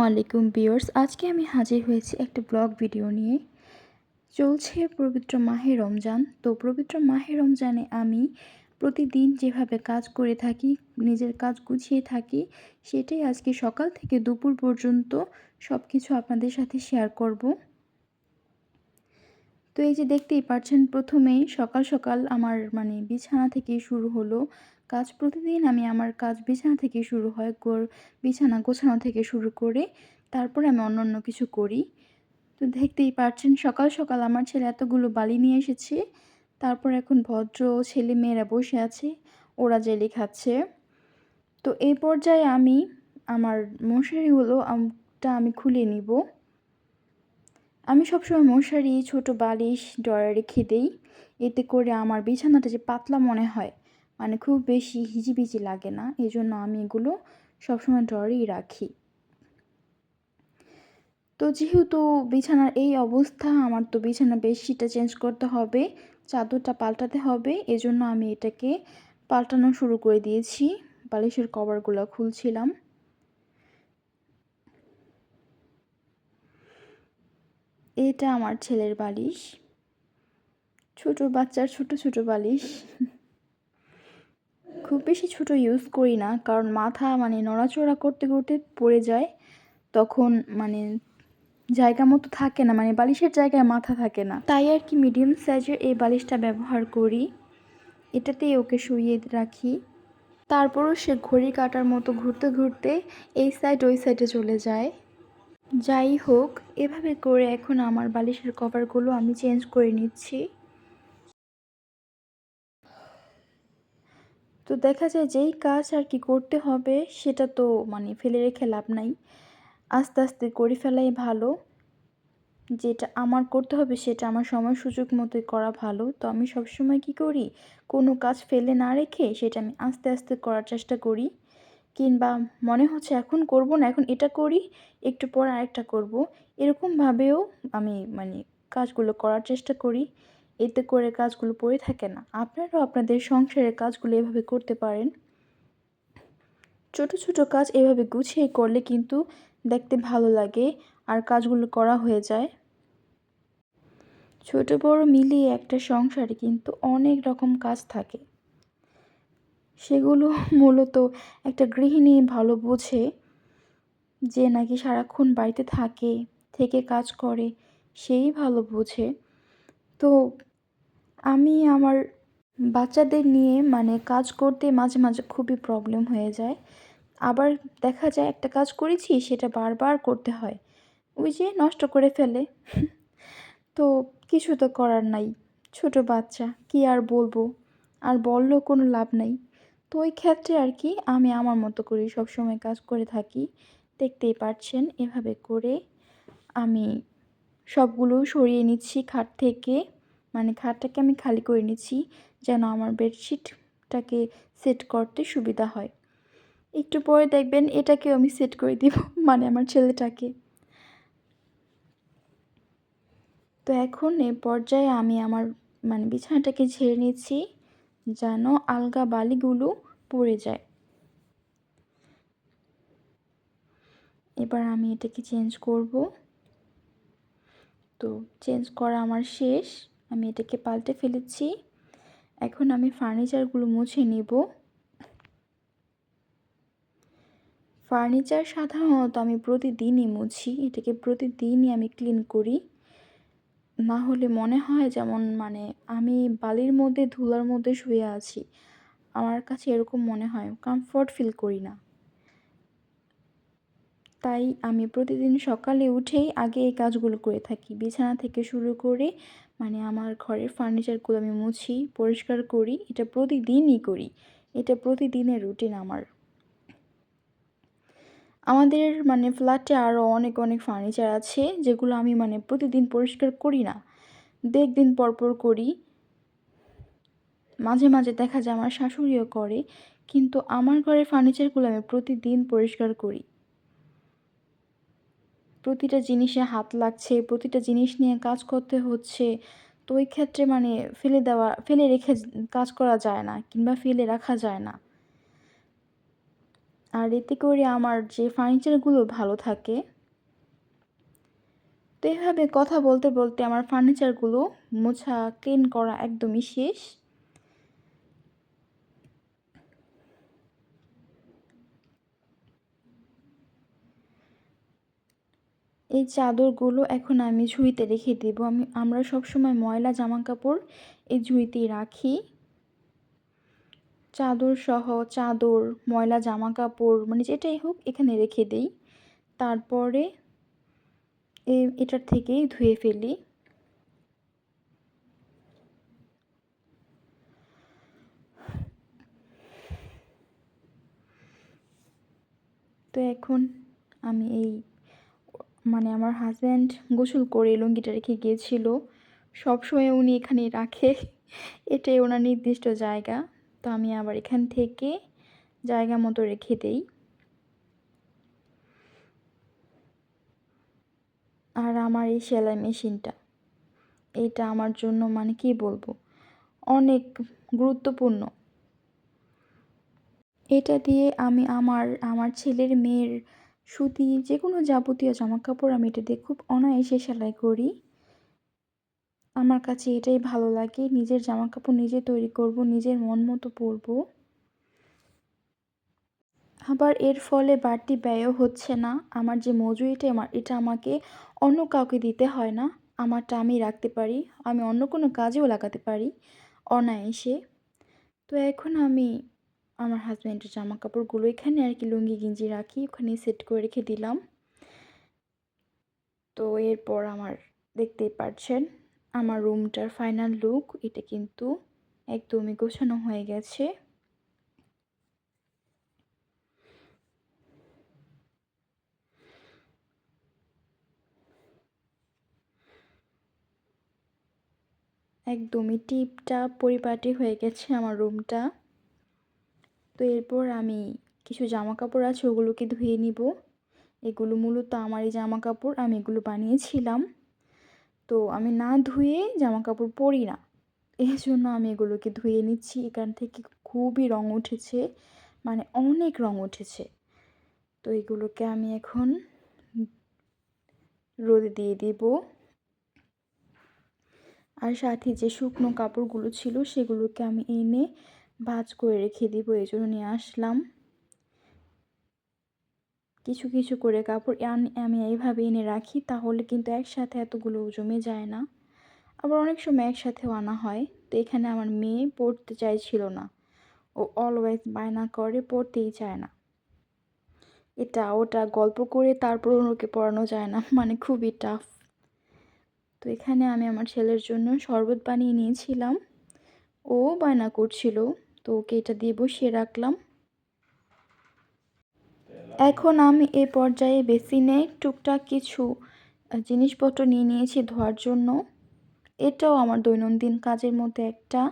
আলাইকুম ভিউয়ার্স, আজকে আমি হাজির হয়েছি একটা ব্লগ ভিডিও নিয়ে। চলছে পবিত্র মাহে রমজান। তো পবিত্র মাহে রমজানে আমি প্রতিদিন যেভাবে কাজ করে থাকি, নিজের কাজ গুছিয়ে থাকি, সেটাই আজকে সকাল থেকে দুপুর পর্যন্ত সব কিছু আপনাদের সাথে শেয়ার করব। তো এই যে দেখতেই পাচ্ছেন, প্রথমেই সকাল সকাল আমার বিছানা থেকেই শুরু হলো কাজ। প্রতিদিন আমার কাজ বিছানা থেকে শুরু হয়, বিছানা গোছানো থেকে শুরু করে তারপরে আমি অন্য কিছু করি। তো দেখতেই পাচ্ছেন, সকাল সকাল আমার ছেলে এতগুলো বালি নিয়ে এসেছে। তারপর এখন ভদ্র ছেলেমেয়েরা বসে আছে, ওরা জেলি খাচ্ছে। তো এই পর্যায়ে আমি আমার মশারিগুলো আমি খুলে নিব। আমি সবসময় মশারি, ছোট বালিশ ড্রয়ারে রেখে দেই। এতে করে আমার বিছানাটা যে পাতলা মনে হয়, খুব বেশি হিজিবিজি লাগে না। এজন্য আমি এগুলো সবসময় ড্রয়ারেই রাখি। তো যেহেতু বিছানার এই অবস্থা, আমার তো বিছানার বেডশিটটা চেঞ্জ করতে হবে, চাদরটা পাল্টাতে হবে। এজন্য আমি এটাকে পাল্টানো শুরু করে দিয়েছি। বালিশের কভারগুলো খুলছিলাম। এটা আমার ছেলের বালিশ, ছোট বাচ্চার ছোট বালিশ। খুব বেশি ছোট ইউজ করি না, কারণ মাথা নড়াচড়া করতে করতে পড়ে যায়। তখন জায়গা মতো থাকে না, বালিশের জায়গায় মাথা থাকে না। তাই আর কি মিডিয়াম সাইজের এই বালিশটা ব্যবহার করি। এটাতেই ওকে শুইয়ে রাখি। তারপরও সে ঘড়ি কাটার মতো ঘুরতে ঘুরতে এই সাইড ওই সাইডে চলে যায়। যাই হোক, এভাবে করে এখন আমার বালিশের কভারগুলো আমি চেঞ্জ করে নিচ্ছি। তো দেখা যায় যেই কাজ আর কি করতে হবে, সেটা তো ফেলে রেখে লাভ নাই, আস্তে আস্তে করে ফেলাই ভালো। যেটা আমার করতে হবে সেটা আমার সময় সুযোগ মতোই করা ভালো। তো আমি সবসময় কী করি, কোনো কাজ ফেলে না রেখে সেটা আমি আস্তে আস্তে করার চেষ্টা করি। কিংবা মনে হচ্ছে এখন করব না, এখন এটা করি, একটু পরে আরেকটা করব, এরকমভাবেও আমি কাজগুলো করার চেষ্টা করি। এতে করে কাজগুলো পড়ে থাকে না। আপনারাও আপনাদের সংসারের কাজগুলো এভাবে করতে পারেন। ছোট ছোট কাজ এভাবে গুছিয়ে করলে কিন্তু দেখতে ভালো লাগে, আর কাজগুলো করা হয়ে যায়। ছোট বড় মিলিয়ে একটা সংসারে কিন্তু অনেক রকম কাজ থাকে। সেগুলো মূলত একটা গৃহিণী ভালো বোঝে, যে নাকি সারাক্ষণ বাড়িতে থেকে কাজ করে, সেই ভালো বোঝে। তো আমি আমার বাচ্চাদের নিয়ে কাজ করতে মাঝে মাঝে খুবই প্রবলেম হয়ে যায়। আবার দেখা যায় একটা কাজ করেছি, সেটা বারবার করতে হয়, ওই যে নষ্ট করে ফেলে। তো কিছু তো করার নাই, ছোট বাচ্চা, কি আর বলবো, আর বললেও কোনো লাভ নাই। তো ওই ক্ষেত্রে আর কি আমি আমার মতো করে সবসময় কাজ করে থাকি। দেখতেই পাচ্ছেন, এভাবে করে আমি সবগুলো সরিয়ে নিচ্ছি খাট থেকে। খাটটাকে আমি খালি করে নিচ্ছি, যেন আমার বেডশিটটাকে সেট করতে সুবিধা হয়। একটু পরে দেখবেন এটাকেও আমি সেট করে দিব, আমার ছেলেটাকে। তো এখন এ পর্যায়ে আমি আমার বিছানাটাকে ঝেড়ে নিচ্ছি, যেন আলগা বালিগুলো পড়ে যায়। এবার আমি এটাকে চেঞ্জ করব। তো চেঞ্জ করা আমার শেষ, আমি এটাকে পাল্টে ফেলেছি। এখন আমি ফার্নিচারগুলো মুছে নিব। ফার্নিচার সাধারণত আমি প্রতিদিনই মুছি, এটাকে প্রতিদিনই আমি ক্লিন করি। না হলে মনে হয় যেমন আমি বালির মধ্যে, ধুলার মধ্যে শুয়ে আছি। আমার কাছে এরকম মনে হয়, কমফোর্ট ফিল করি না। তাই আমি প্রতিদিন সকালে উঠেই আগে এই কাজগুলো করে থাকি। বিছানা থেকে শুরু করে আমার ঘরের ফার্নিচারগুলো আমি মুছি, পরিষ্কার করি। এটা প্রতিদিনই করি, এটা প্রতিদিনের রুটিন আমার। আমাদের ফ্ল্যাটে আরও অনেক অনেক ফার্নিচার আছে, যেগুলো আমি প্রতিদিন পরিষ্কার করি না, দিন পর পর করি। মাঝে মাঝে দেখা যায় আমার শাশুড়িও করে, কিন্তু আমার ঘরের ফার্নিচারগুলো আমি প্রতিদিন পরিষ্কার করি। প্রতিটা জিনিসে হাত লাগছে, প্রতিটা জিনিস নিয়ে কাজ করতে হচ্ছে। তো ওই ক্ষেত্রে ফেলে রেখে কাজ করা যায় না, কিংবা ফেলে রাখা যায় না। আর এতে করে আমার যে ফার্নিচারগুলো ভালো থাকে, তো এভাবে কথা বলতে বলতে আমার ফার্নিচারগুলো মোছা ক্লিন করা একদমই শেষ। এই চাদরগুলো এখন আমি ঝুড়িতে রেখে দেবো। আমরা সবসময় ময়লা জামাকাপড় এই ঝুড়িতেই রাখি। চাদরসহ চাদর, ময়লা জামাকাপড় মানে যেটাই হোক এখানে রেখে দেই। তারপরে এটার থেকেই ধুয়ে ফেলি। তো এখন আমি মানে আমার হাসব্যান্ড গোসল করে লুঙ্গিটা রেখে গিয়েছিল। সবসময় উনি এখানেই রাখে। এটাই ওনার নির্দিষ্ট জায়গা। তো আমি আবার এখান থেকে জায়গা মতো রেখে দেই। আর আমার এই সেলাই মেশিনটা, এটা আমার জন্য মানে কি বলবো, অনেক গুরুত্বপূর্ণ। এটা দিয়ে আমি আমার ছেলের, মেয়ের সুতি যেকোনো যাবতীয় জামাকাপড় আমি এটা দিয়ে খুব অনায়াসে সেলাই করি। আমার কাছে এটাই ভালো লাগে। নিজের জামাকাপড় নিজে তৈরি করব, নিজের মন মতো পরবো। আবার এর ফলে বাড়তি ব্যয়ও হচ্ছে না। আমার যে মজুরিটা এটা আমাকে অন্য কাউকে দিতে হয় না। আমারটা আমি রাখতে পারি। আমি অন্য কোনো কাজেও লাগাতে পারি অনায়াসে। তো এখন আমি আমার হাসব্যান্ডের জামাকাপড়গুলো এখানে আর কি লুঙ্গি গেঞ্জি রাখি, ওখানে সেট করে রেখে দিলাম। তো এরপর দেখতেই পারছেন আমার রুমটার ফাইনাল লুক। এটা কিন্তু একদমই গোছানো হয়ে গেছে। একদমই টিপটাপ পরিপাটি হয়ে গেছে আমার রুমটা। তো এরপর আমি কিছু জামাকাপড় আছে ওগুলোকে ধুয়ে নিব। এগুলো মূলত আমারই জামাকাপড়, আমি এগুলো বানিয়েছিলাম। তো আমি না ধুয়ে জামাকাপড় পরি না, এই জন্য আমি এগুলোকে ধুয়ে নিচ্ছি। এখান থেকে খুবই রং উঠেছে, মানে অনেক রং উঠেছে। তো এগুলোকে আমি এখন রোদে দিয়ে দেব। আর সাথে যে শুকনো কাপড়গুলো ছিল সেগুলোকে আমি এনে ভাঁজ করে রেখে দিব, এই জন্য নিয়ে আসলাম। কিছু কিছু করে কাপড় আমি এইভাবে এনে রাখি, তাহলে কিন্তু একসাথে এতগুলো জমে যায় না। আবার অনেক সময় একসাথেও আনা হয়। তো এখানে আমার মেয়ে পড়তে চাইছিল না, ও অলওয়েজ বায়না করে, পড়তেই চায় না। এটা ওটা গল্প করে তারপর ওকে পড়ানো যায় না, মানে খুবই টাফ। তো এখানে আমি আমার ছেলের জন্য শরবত বানিয়ে নিয়েছিলাম, ও বায়না করছিল, তো ওকে এটা দিয়ে বসিয়ে রাখলাম। এখন আমি এই পর্যায়ে বেসিনে টুকটাক কিছু জিনিসপত্র নিয়ে নিয়েছি ধোয়ার জন্য। এটাও আমার দৈনন্দিন কাজের মধ্যে একটা।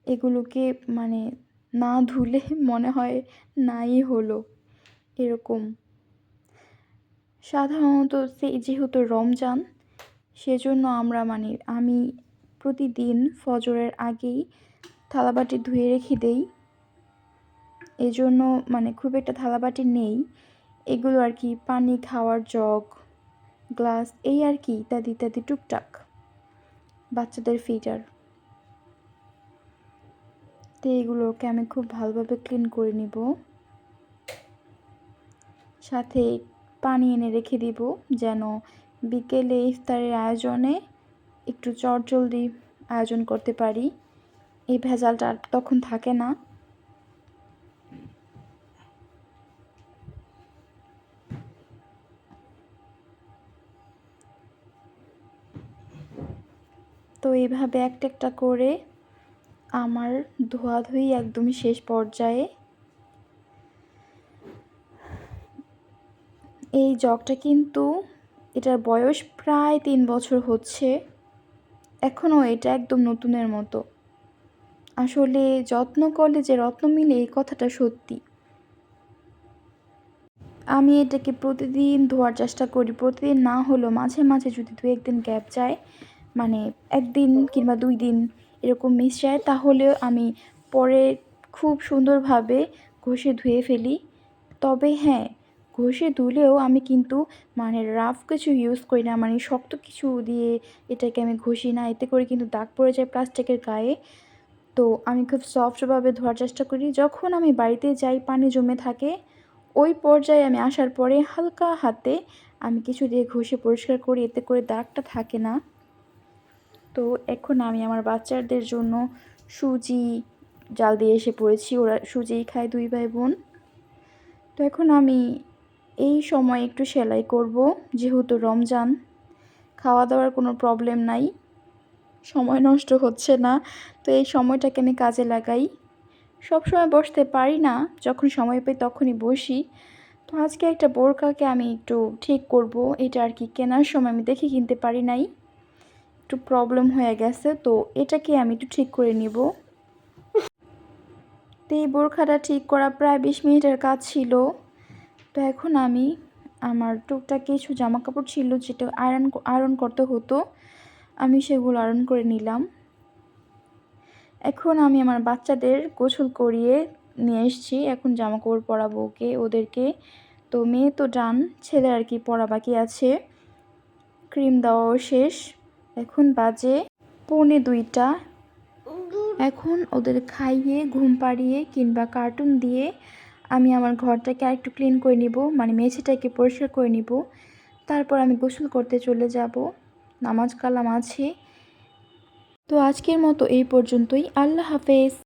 এগুলোকে মানে না ধুলে মনে হয় নাই হলো এরকম। সাধারণত যেহেতু রমজান, সেজন্য আমি প্রতিদিন ফজরের আগেই থালাবাটি ধুয়ে রেখে দেই। এজন্য খুব একটা থালাবাটি নেই। এগুলো আর কি পানি খাওয়ার জগ, গ্লাস, এই আর কি ইত্যাদি ইত্যাদি টুকটাক, বাচ্চাদের ফিডার। তো এগুলোকে আমি খুব ভালোভাবে ক্লিন করে নিব। সাথে পানি এনে রেখে দিব, যেন বিকেলে ইফতারের আয়োজনে একটু চটজলদি আয়োজন করতে পারি। এই ভেজালটা আর তখন থাকে না। তো এইভাবে একটা একটা করে আমার ধোয়াধুয়ি একদমই শেষ পর্যায়ে। এই জগটা কিন্তু এটার বয়স প্রায় 3 বছর হচ্ছে, এখনও এটা একদম নতুনের মতো। আসলে যত্ন করলে যে রত্ন মিলে, এই কথাটা সত্যি। আমি এটাকে প্রতিদিন ধোয়ার চেষ্টা করি, প্রতিদিন না হলেও মাঝে মাঝে যদি 2-1 দিন গ্যাপ যায়, 1 দিন কিংবা 2 দিন এরকম মিস যায়, তাহলেও আমি পরে খুব সুন্দরভাবে ঘষে ধুয়ে ফেলি। তবে হ্যাঁ, ঘষে ধুলেও আমি কিন্তু মানে রাফ কিছু ইউজ করি না, মানে শক্ত কিছু দিয়ে এটাকে আমি ঘষি না, এতে করে কিন্তু দাগ পড়ে যায় প্লাস্টিকের গায়ে। তো আমি খুব সফটভাবে ধোয়ার চেষ্টা করি। যখন আমি বাড়িতে যাই পানি জমে থাকে, ওই পর্যায়ে আমি আসার পরে হালকা হাতে আমি কিছু দিয়ে ঘষে পরিষ্কার করি, এতে করে দাগটা থাকে না। তো এখন আমি আমার বাচ্চাদের জন্য সুজি জাল দিয়ে এসে পড়েছি, ওরা সুজিই খায় 2 ভাই বোন। তো এখন আমি এই সময় একটু সেলাই করব, যেহেতু রমজান, খাওয়া দাওয়ার কোনো প্রবলেম নাই, সময় নষ্ট হচ্ছে না। তো এই সময়টাকে আমি কাজে লাগাই। সবসময় বসতে পারি না, যখন সময় পাই তখনই বসি। তো আজকে একটা বোরকাকে আমি একটু ঠিক করব, এটা আর কি কেনার সময় আমি দেখে কিনতে পারি নাই, একটু প্রবলেম হয়ে গেছে, তো এটাকে আমি একটু ঠিক করে নিব। তো এই বোরখাটা ঠিক করা প্রায় 20 মিনিটের কাজ ছিল। তো এখন আমি আমার টুকটাক কিছু জামা কাপড় ছিল যেটা আয়রন করতে হতো, আমি সেগুলো আয়রন করে নিলাম। এখন আমি আমার বাচ্চাদের গোসল করিয়ে নিয়ে এসেছি, এখন জামা কাপড় পরাবো ওদেরকে। তো মেয়ে তো ডান, ছেলে আর কি পড়া বাকি আছে, ক্রিম দেওয়াও শেষ। এখন বাজে 1:45। এখন ওদের খাইয়ে ঘুম পাড়িয়ে কিংবা কার্টুন দিয়ে আমি আমার ঘরটাকে আরেকটু ক্লিন করে নিব, মানে মেঝেটাকে পরিষ্কার করে নিব। তারপর আমি গোসল করতে চলে যাব, নামাজ কালাম আছে। তো আজকের মতো এই পর্যন্তই। আল্লাহ হাফেজ।